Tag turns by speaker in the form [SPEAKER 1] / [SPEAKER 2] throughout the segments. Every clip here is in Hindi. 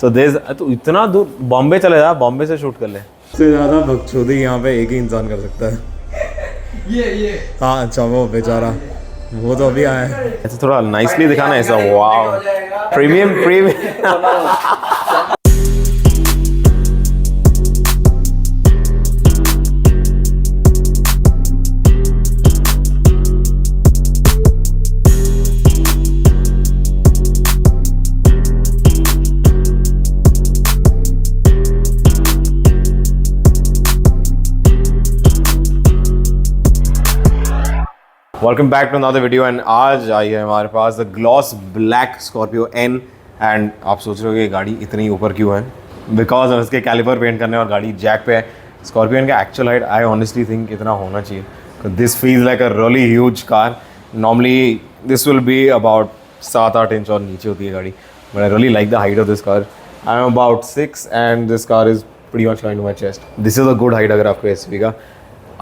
[SPEAKER 1] सो दिस तो इतना दूर बॉम्बे चले जा, बॉम्बे से शूट कर ले। सबसे ज़्यादा बकचोदी यहाँ पे एक ही इंसान कर सकता है। ये हाँ अच्छा, वो बेचारा वो तो अभी आया है। ऐसे थोड़ा नाइसली दिखाना ऐसा। Wow, premium welcome back to another video. And आज आई है हमारे पास the gloss black Scorpio N. And आप सोच रहे हो कि गाड़ी इतनी ऊपर क्यों है? बिकॉज हम इसके कैलिपर पेंट करने और गाड़ी जैक पे है। स्कॉर्पियो एन का actual height I honestly think इतना होना चाहिए। This feels like a really huge car. Normally this will be about 7-8 inch और नीचे होती है गाड़ी, but I really like the height of this car. I am about 6 and this car is pretty much coming to my chest. This is a good height. अगर आपको एसयूवी का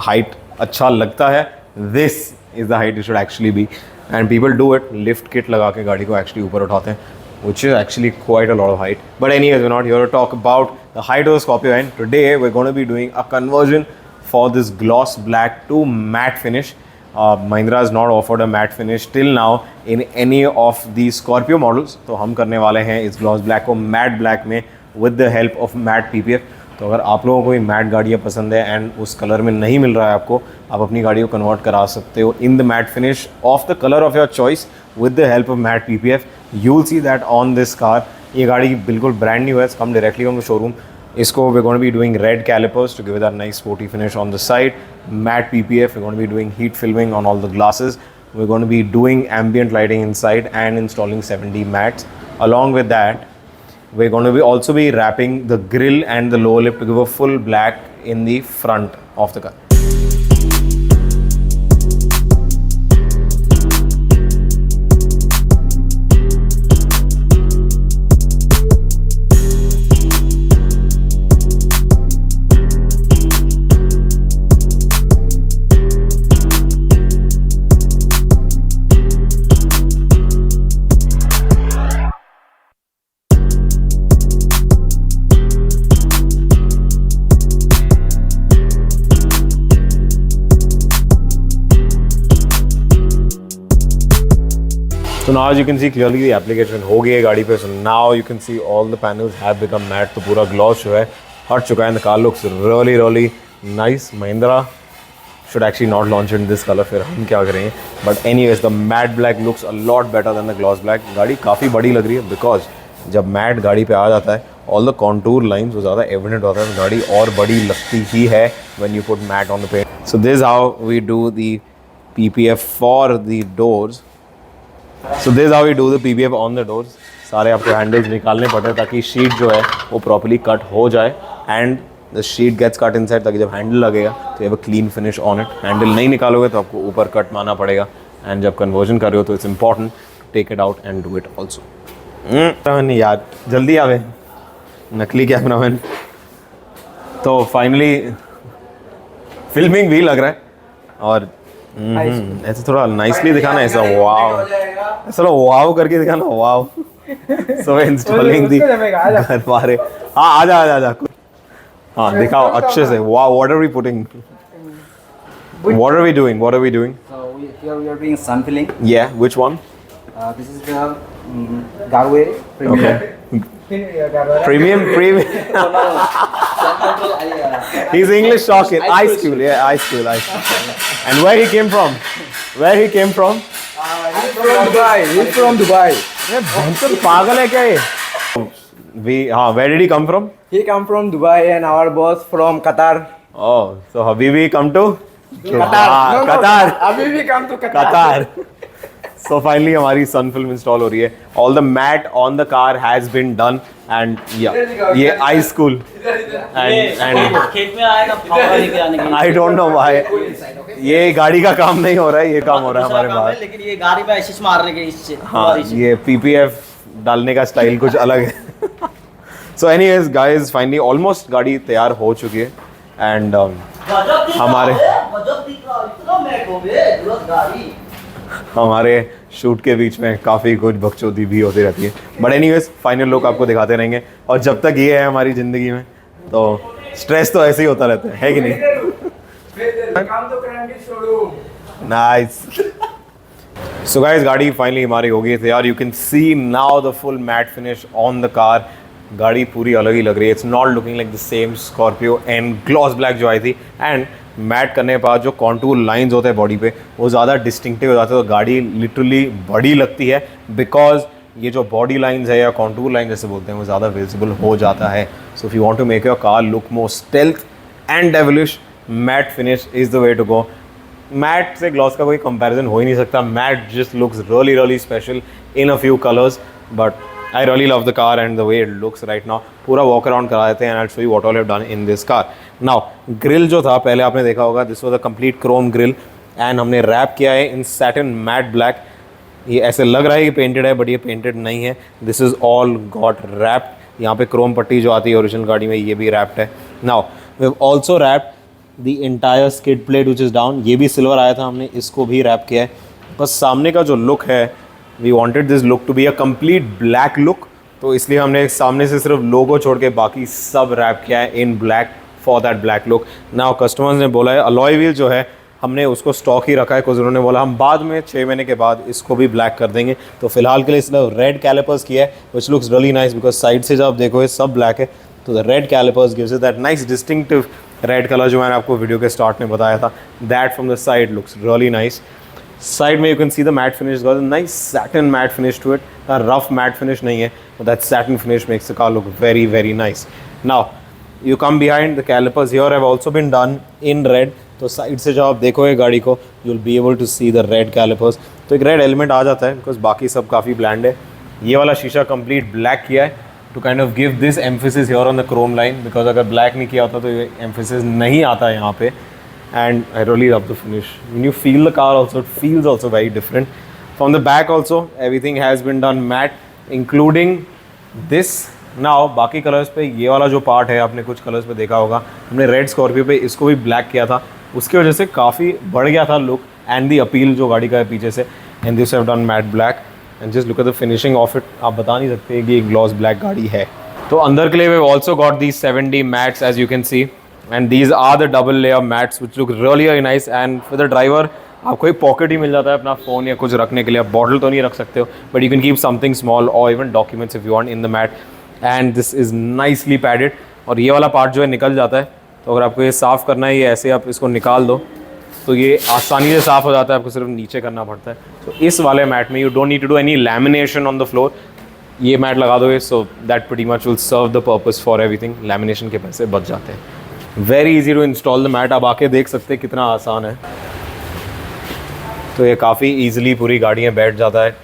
[SPEAKER 1] हाइट अच्छा लगता है, this is the height you should actually be, and people do it, lift kit लगा के गाड़ी को actually ऊपर उठाते हैं, which is actually quite a lot of height. But anyways, we're not here to talk about the height of the Scorpio N. Today we're going to be doing a conversion for this gloss black to matte finish. Mahindra has not offered a matte finish till now in any of these Scorpio models, तो हम करने वाले हैं इस gloss black को matte black में with the help of matte PPF. तो अगर आप लोगों को भी मैट गाड़ियाँ पसंद है एंड उस कलर में नहीं मिल रहा है आपको, आप अपनी गाड़ी को कन्वर्ट करा सकते हो in the matte finish of the colour of your choice with the help of matte PPF. You will see that on this car. ये गाड़ी बिल्कुल ब्रांड न्यू है, come directly from the showroom. इसको we going to be doing red calipers to give it a nice sporty finish on the side, matte PPF. We going to be doing heat filming on all the glasses. We going to be doing ambient lighting inside and installing 7D mats. Along with that, we're going to be also be wrapping the grille and the lower lip to give a full black in the front of the car. So now as you can see clearly the application हो गई है गाड़ी पे. So now you can see all the panels have become matte. तो पूरा gloss जो है हट चुका है. The car looks really nice. Mahindra should actually not launch in this color. फिर हम क्या करेंगे? But anyways the matte black looks a lot better than the gloss black. गाड़ी काफ़ी बड़ी लग रही है because जब matte गाड़ी पे आ जाता है all the contour lines वो ज़्यादा evident होता है. गाड़ी और बड़ी लगती ही है when you put matte on the paint. So this is how we do the PPF for the doors. So this is how we do the PPF on the doors. सारे आपको हैंडल्स निकालने पड़ते हैं ताकि शीट जो है वो प्रॉपर्ली कट हो जाए and the sheet gets cut inside, ताकि जब हैंडल लगेगा तो ये clean finish on it. Handle नहीं निकालोगे तो आपको ऊपर कट मारना पड़ेगा एंड जब कन्वर्जन कर रहे हो तो it's important to take it out and do it also. Cameraman यार जल्दी आवे, नकली कैमरामैन. तो फाइनली फिल्मिंग भी लग रहा है और ऐसे थोड़ा नाइसली दिखाना ऐसा. वाव, ऐसा वाव करके दिखाना. वाव. सो इंस्टॉलिंग दी घर वाले. हाँ आजा. हाँ दिखाओ अच्छे से. Wow, what are we putting? What are we doing?
[SPEAKER 2] So here we are doing sun filling.
[SPEAKER 1] Yeah, which one?
[SPEAKER 2] This is the Garway Premium.
[SPEAKER 1] Okay. Premium. He's English talking. Ice school. Yeah, ice school. And where he came from?
[SPEAKER 2] He's from Dubai.
[SPEAKER 1] ये भयंकर पागल है क्या ये? Where did he come from?
[SPEAKER 2] He come from Dubai and our boss from Qatar.
[SPEAKER 1] Oh, so Habibi come to
[SPEAKER 2] Qatar.
[SPEAKER 1] Qatar.
[SPEAKER 2] Habibi come to Qatar.
[SPEAKER 1] Qatar. So finally हमारी sun film install हो रही है. All the matte on the car has been done and yeah, ये ice cool and
[SPEAKER 3] खेत में आएगा फावड़ा लेके आने के लिए.
[SPEAKER 1] I don't know why. ये गाड़ी का काम नहीं हो रहा है, ये काम हो रहा है हमारे पास.
[SPEAKER 3] लेकिन ये गाड़ी पे आशीष मारने के इससे.
[SPEAKER 1] हाँ, ये PPF डालने का स्टाइल कुछ अलग है. So anyways guys, finally almost गाड़ी तैयार हो चुकी है and हमारे शूट के बीच में काफ़ी कुछ बकचोदी भी होती रहती है, बट एनीवेज फाइनल लुक आपको दिखाते रहेंगे। और जब तक ये है हमारी ज़िंदगी में तो स्ट्रेस तो ऐसे ही होता रहता है कि नहीं? नाइस। सो गाइस गाड़ी फाइनली हमारी हो गई थी यार। You can C now the full matte finish on the car. गाड़ी पूरी अलग ही लग रही है। It's not looking like the same Scorpio and gloss black जो आई थी। एंड मैट करने के बाद जो कॉन्टूर लाइंस होते हैं बॉडी पे वो ज़्यादा डिस्टिंक्टिव हो जाते हैं, तो गाड़ी लिटरली बड़ी लगती है बिकॉज ये जो बॉडी लाइंस है या कॉन्टूर लाइन जैसे बोलते हैं वो ज़्यादा विजिबल हो जाता है। So if you want to make your car look more stealth and devilish, matte finish is the way to go. Matte से ग्लॉस का कोई कंपैरिजन हो ही नहीं सकता। Matte just looks really special in a few colours, but I really love the car and the way it looks right now. पूरा वॉक अराउंड करा देते हैं and I'll show you what all I've done in this car. Now, grill जो था पहले आपने देखा होगा, this was a complete chrome grill and हमने रैप किया है in satin matte black. ये ऐसे लग रहा है कि पेंटेड है बट ये पेंटेड नहीं है. This is all got wrapped. यहाँ पे क्रोम पट्टी जो आती है ओरिजिनल गाड़ी में ये भी wrapped है. Now, we've also wrapped the entire skid plate which is down. ये भी सिल्वर आया था, हमने इसको भी रैप किया है. बस सामने का जो लुक है, we wanted this look to be a complete black look, तो इसलिए हमने सामने से सिर्फ लोगो छोड़ के बाकी सब रैप किया है in black for that black look. Now customers ने बोला है अलॉय व्हील जो है हमने उसको स्टॉक ही रखा है, कुछ उन्होंने बोला हम बाद में 6 महीने के बाद इसको भी ब्लैक कर देंगे. तो फिलहाल के लिए इसलिए रेड कैलिपर्स किया है which looks really nice because side से जब आप देखो ये सब ब्लैक है, तो the red calipers gives it that nice distinctive red colour जो मैंने आपको वीडियो के स्टार्ट में बताया था. That from the side looks really nice. Side में you can see the matte finish, got a nice satin matte finish to it. Rough matte finish नहीं है, but that satin finish makes the car look very nice. Now you come behind the calipers here have also been done in red. तो साइड से जब आप देखोगे गाड़ी को you will be able to see the red calipers. तो एक रेड एलिमेंट आ जाता है बिकॉज बाकी सब काफ़ी ब्लैंड है. ये वाला शीशा कंप्लीट ब्लैक किया है to kind of give this emphasis here on the chrome line, because अगर ब्लैक नहीं किया होता तो ये एम्फेसिस नहीं आता यहाँ पे. And I really love the finish. When you feel the car also, it feels also very different. From the back also, everything has been done matte, including this. Now, बाकी कलर्स पे ये वाला जो पार्ट है आपने कुछ कलर्स पे देखा होगा, हमने रेड स्कॉर्पियो पे इसको भी ब्लैक किया था, उसकी वजह से काफ़ी बढ़ गया था लुक एंड दी अपील जो गाड़ी का है पीछे से. And this have done matte black and just look at the finishing of it. आप बता नहीं सकते कि एक ग्लॉस ब्लैक गाड़ी है. तो अंदर के लिए we also got the 7D mats as you can see. And these are the double layer mats which look really nice. And for the driver आपको एक पॉकेट ही मिल जाता है अपना फ़ोन या कुछ रखने के लिए. आप बॉटल तो नहीं रख सकते हो but you can keep something small और even documents if you want in the mat. And this is nicely padded. और ये वाला पार्ट जो है निकल जाता है, तो अगर आपको ये साफ़ करना है, ये ऐसे आप इसको निकाल दो तो ये आसानी से साफ़ हो जाता है. आपको सिर्फ नीचे करना पड़ता है. तो इस वाले मैट में you don't need to do any lamination on the floor. ये मैट लगा दोगे so that pretty much will serve the purpose for everything. Lamination के पैसे बच जाते हैं. Very easy to install the mat. आप आके देख सकते हैं कितना आसान है. तो ये काफ़ी ईजिली पूरी गाड़ी में बैठ जाता है.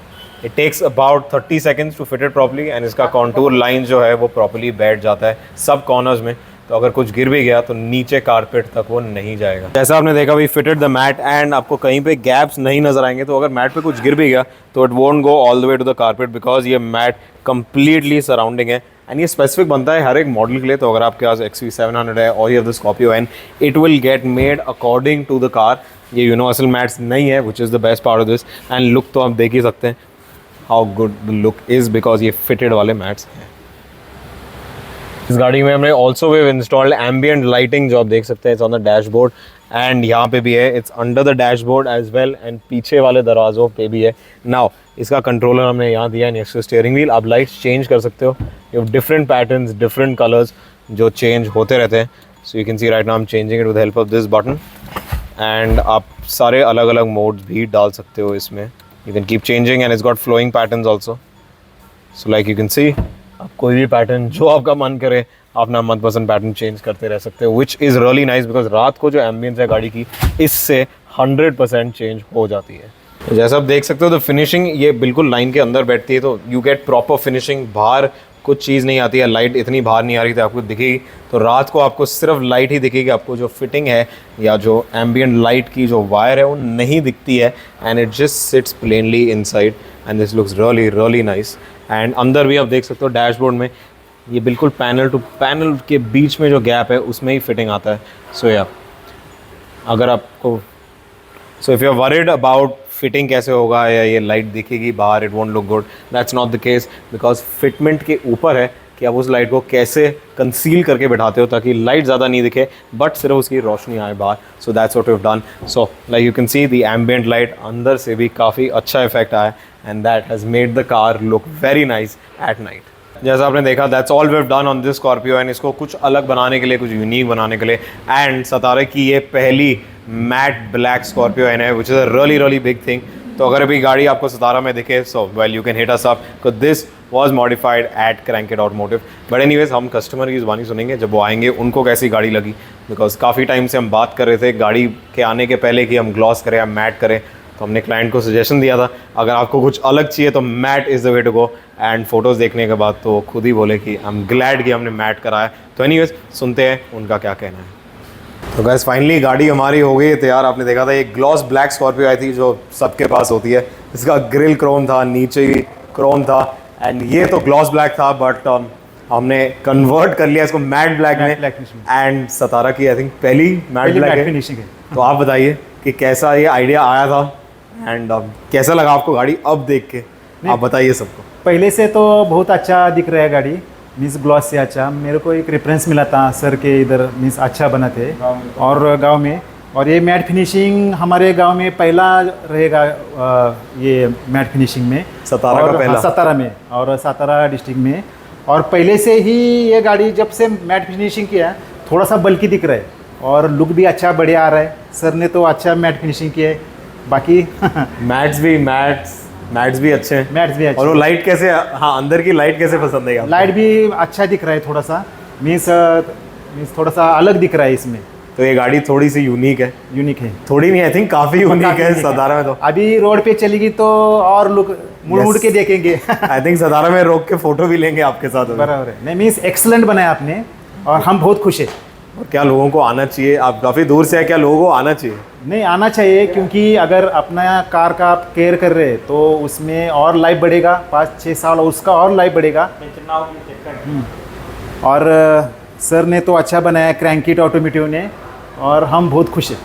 [SPEAKER 1] It takes about 30 seconds to fit it properly and इसका कॉन्टूर लाइन जो है वो प्रॉपर्ली बैठ जाता है सब कॉर्नर्स में. तो अगर कुछ गिर भी गया तो नीचे कारपेट तक वो नहीं जाएगा. जैसा आपने देखा we fitted the mat and आपको कहीं पे गैप्स नहीं नजर आएंगे. तो अगर मैट पे कुछ गिर भी गया तो it won't go all the way to the carpet because ये मैट कंप्लीटली सराउंडिंग है. एंड ये स्पेसिफिक बनता है हर एक मॉडल के लिए. तो अगर आपके पास XV700 है और ये the Scorpio N, it will get made according to the car. ये यूनिवर्सल मैट्स नहीं है which is the best part of this. And look तो आप देख ही सकते हैं how good the look is because ये फिटेड वाले मैट्स हैं. इस गाड़ी में हमने also we installed ambient lighting जो आप देख सकते हैं. It's on the dashboard and यहाँ पे भी है. It's under the dashboard as well and पीछे वाले दरवाज़ों पे भी है. नाउ इसका कंट्रोलर हमने यहाँ दिया है नेक्स्ट टू स्टीयरिंग व्हील. आप लाइट्स चेंज कर सकते हो. You have different patterns, different colours जो चेंज होते रहते हैं. So you can C right now I am changing it with help of this button. And आप सारे अलग अलग मोड्स भी डाल सकते हो इसमें. You can keep changing and it's got flowing patterns also. So like you can see आप कोई भी पैटर्न जो आपका मन करे अपना मनपसंद पैटर्न चेंज करते रह सकते हो which is really nice because रात को जो एम्बियंस है गाड़ी की इससे 100% चेंज हो जाती है. तो जैसा आप देख सकते हो तो फिनिशिंग ये बिल्कुल लाइन के अंदर बैठती है. तो यू गेट प्रॉपर फिनिशिंग. बाहर कुछ चीज़ नहीं आती है. लाइट इतनी बाहर नहीं आ रही थी आपको दिखेगी. तो रात को आपको सिर्फ लाइट ही दिखेगी. आपको जो फिटिंग है या जो एम्बियंट लाइट की जो वायर है वो नहीं दिखती है. And it just seats plainly inside and this looks really nice. And अंदर भी आप देख सकते हो डैशबोर्ड में ये बिल्कुल पैनल टू पैनल के बीच में जो गैप है उसमें ही फिटिंग आता है. सो या अगर आपको if you are worried about fitting कैसे होगा या ये लाइट दिखेगी बाहर, it won't look good, that's not the case, because fitment के ऊपर है कि आप उस लाइट को कैसे कंसील करके बैठाते हो ताकि लाइट ज़्यादा नहीं दिखे बट सिर्फ उसकी रोशनी आए बाहर. So that's what we have done. So like you can see the ambient light अंदर से भी काफ़ी अच्छा इफेक्ट आया and that has made the car look very nice at night. जैसा आपने देखा that's all we have done on this Scorpio and इसको कुछ अलग बनाने के लिए, कुछ यूनिक बनाने के लिए, एंड सतारा की ये पहली मैट ब्लैक स्कॉर्पियो एन है which is a really big thing. तो अगर अभी गाड़ी आपको सतारा में दिखे so well you can hit us up because this was modified at Crank It Automotive. But anyways हम कस्टमर की ज़ुबानी सुनेंगे जब वो आएंगे उनको कैसी गाड़ी लगी, बिकॉज काफ़ी टाइम से हम बात कर रहे थे गाड़ी के आने के पहले कि हम ग्लॉस करें या मैट करें. तो हमने क्लाइंट को सजेशन दिया था अगर आपको कुछ अलग चाहिए तो mat is the way to go, and photos देखने के बाद तो खुद ही बोले कि आई एम ग्लैड कि हमने मैट कराया. तो एनीवेज सुनते हैं उनका क्या कहना है. तो गैस फाइनली गाड़ी हमारी हो गई है तैयार. आपने देखा था एक ग्लॉस ब्लैक स्कॉर्पियो आई थी जो सबके पास होती है. इसका ग्रिल क्रोम था, नीचे भी क्रोम था, एंड ये तो ग्लॉस ब्लैक था बट हमने कन्वर्ट कर लिया इसको मैट ब्लैक में. एंड सतारा की आई थिंक पहली मैट ब्लैक
[SPEAKER 4] फिनिशिंग है.
[SPEAKER 1] तो आप बताइए कि कैसा ये आइडिया आया था एंड कैसा लगा आपको गाड़ी अब देख के, आप बताइए सबको.
[SPEAKER 4] पहले से तो बहुत अच्छा दिख रहा है गाड़ी, मीन्स ग्लॉस से अच्छा. मेरे को एक रेफरेंस मिला था सर के इधर, मीन्स अच्छा बनाते और गांव में. और ये मैट फिनिशिंग हमारे गांव में पहला रहेगा, ये मैट फिनिशिंग में
[SPEAKER 1] सतारा का पहला.
[SPEAKER 4] सतारा में और सतारा डिस्ट्रिक्ट में. और पहले से ही ये गाड़ी जब से मैट फिनिशिंग किया थोड़ा सा बल्कि दिख रहा है और लुक भी अच्छा बढ़िया आ रहा है. सर ने तो अच्छा मैट फिनिशिंग किया है. बाकी
[SPEAKER 1] मैट्स भी अच्छे हैं.
[SPEAKER 4] मैट्स भी अच्छे.
[SPEAKER 1] और वो लाइट कैसे, हाँ अंदर की लाइट कैसे पसंद है आपको?
[SPEAKER 4] लाइट भी अच्छा दिख रहा है, थोड़ा सा मीन्स थोड़ा सा अलग दिख रहा है इसमें.
[SPEAKER 1] तो ये गाड़ी थोड़ी सी यूनिक है.
[SPEAKER 4] यूनिक है,
[SPEAKER 1] थोड़ी नहीं, आई थिंक काफ़ी यूनिक है सतारा में. तो
[SPEAKER 4] अभी रोड पे चलेगी तो और लुक मुड़ के देखेंगे.
[SPEAKER 1] आई थिंक सतारा में रोक के फोटो भी लेंगे आपके साथ.
[SPEAKER 4] बराबर है. नहीं मीन्स एक्सलेंट बनाया आपने और हम बहुत खुश है.
[SPEAKER 1] और क्या लोगों को आना चाहिए, आप काफ़ी दूर से है, क्या लोगों को आना चाहिए?
[SPEAKER 4] नहीं आना चाहिए, क्योंकि अगर अपना कार का आप केयर कर रहे हैं तो उसमें और लाइफ बढ़ेगा, 5-6 साल उसका और लाइफ बढ़ेगा. और सर ने तो अच्छा बनाया क्रैंक इट ऑटोमोटिव ने, और हम बहुत खुश हैं.